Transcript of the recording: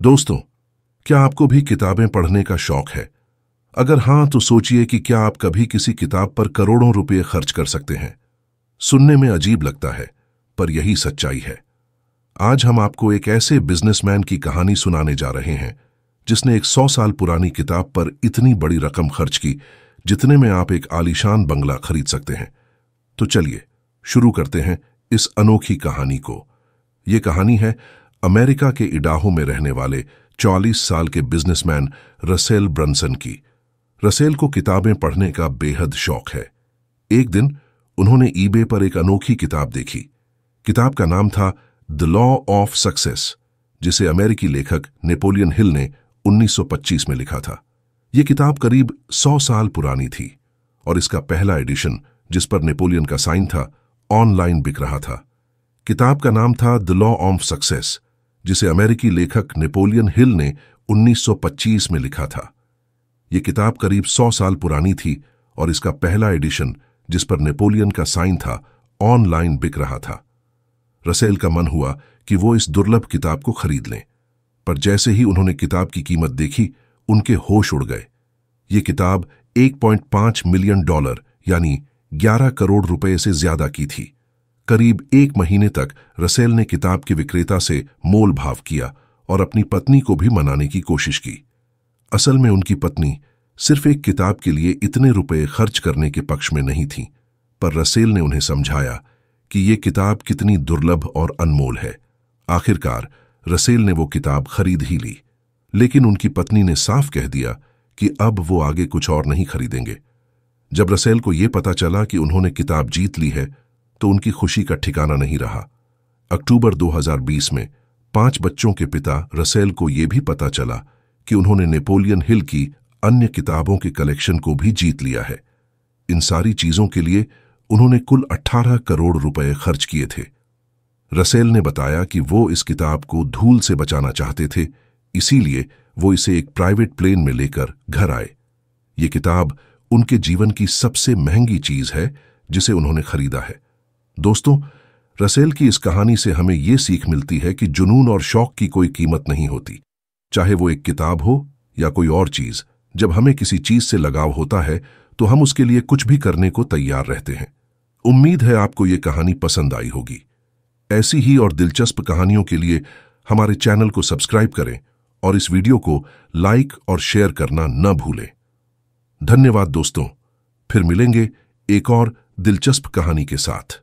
दोस्तों, क्या आपको भी किताबें पढ़ने का शौक है? अगर हाँ, तो सोचिए कि क्या आप कभी किसी किताब पर करोड़ों रुपए खर्च कर सकते हैं। सुनने में अजीब लगता है, पर यही सच्चाई है। आज हम आपको एक ऐसे बिजनेसमैन की कहानी सुनाने जा रहे हैं जिसने एक 100 साल पुरानी किताब पर इतनी बड़ी रकम खर्च की जितने में आप एक आलीशान बंगला खरीद सकते हैं। तो चलिए शुरू करते हैं इस अनोखी कहानी को। ये कहानी है अमेरिका के इडाहो में रहने वाले 44 साल के बिजनेसमैन रसेल ब्रंसन की। रसेल को किताबें पढ़ने का बेहद शौक है। एक दिन उन्होंने ईबे पर एक अनोखी किताब देखी। किताब का नाम था द लॉ ऑफ सक्सेस, जिसे अमेरिकी लेखक नेपोलियन हिल ने 1925 में लिखा था। यह किताब करीब 100 साल पुरानी थी और इसका पहला एडिशन, जिस पर नेपोलियन का साइन था, ऑनलाइन बिक रहा था। किताब का नाम था द लॉ ऑफ सक्सेस, जिसे अमेरिकी लेखक नेपोलियन हिल ने 1925 में लिखा था। यह किताब करीब 100 साल पुरानी थी और इसका पहला एडिशन, जिस पर नेपोलियन का साइन था, ऑनलाइन बिक रहा था। रसेल का मन हुआ कि वो इस दुर्लभ किताब को खरीद लें, पर जैसे ही उन्होंने किताब की कीमत देखी, उनके होश उड़ गए। ये किताब $1.5 मिलियन यानी 11 करोड़ रुपए से ज्यादा की थी। करीब 1 महीने तक रसेल ने किताब के विक्रेता से मोल भाव किया और अपनी पत्नी को भी मनाने की कोशिश की। असल में उनकी पत्नी सिर्फ एक किताब के लिए इतने रुपए खर्च करने के पक्ष में नहीं थी, पर रसेल ने उन्हें समझाया कि ये किताब कितनी दुर्लभ और अनमोल है। आखिरकार रसेल ने वो किताब खरीद ही ली, लेकिन उनकी पत्नी ने साफ कह दिया कि अब वो आगे कुछ और नहीं खरीदेंगे। जब रसेल को यह पता चला कि उन्होंने किताब जीत ली है, तो उनकी खुशी का ठिकाना नहीं रहा। अक्टूबर 2020 में 5 बच्चों के पिता रसेल को यह भी पता चला कि उन्होंने नेपोलियन हिल की अन्य किताबों के कलेक्शन को भी जीत लिया है। इन सारी चीजों के लिए उन्होंने कुल 18 करोड़ रुपए खर्च किए थे। रसेल ने बताया कि वो इस किताब को धूल से बचाना चाहते थे, इसीलिए वो इसे एक प्राइवेट प्लेन में लेकर घर आए। ये किताब उनके जीवन की सबसे महंगी चीज है जिसे उन्होंने खरीदा है। दोस्तों, रसेल की इस कहानी से हमें यह सीख मिलती है कि जुनून और शौक की कोई कीमत नहीं होती, चाहे वो एक किताब हो या कोई और चीज। जब हमें किसी चीज से लगाव होता है तो हम उसके लिए कुछ भी करने को तैयार रहते हैं। उम्मीद है आपको ये कहानी पसंद आई होगी। ऐसी ही और दिलचस्प कहानियों के लिए हमारे चैनल को सब्सक्राइब करें और इस वीडियो को लाइक और शेयर करना न भूलें। धन्यवाद दोस्तों, फिर मिलेंगे एक और दिलचस्प कहानी के साथ।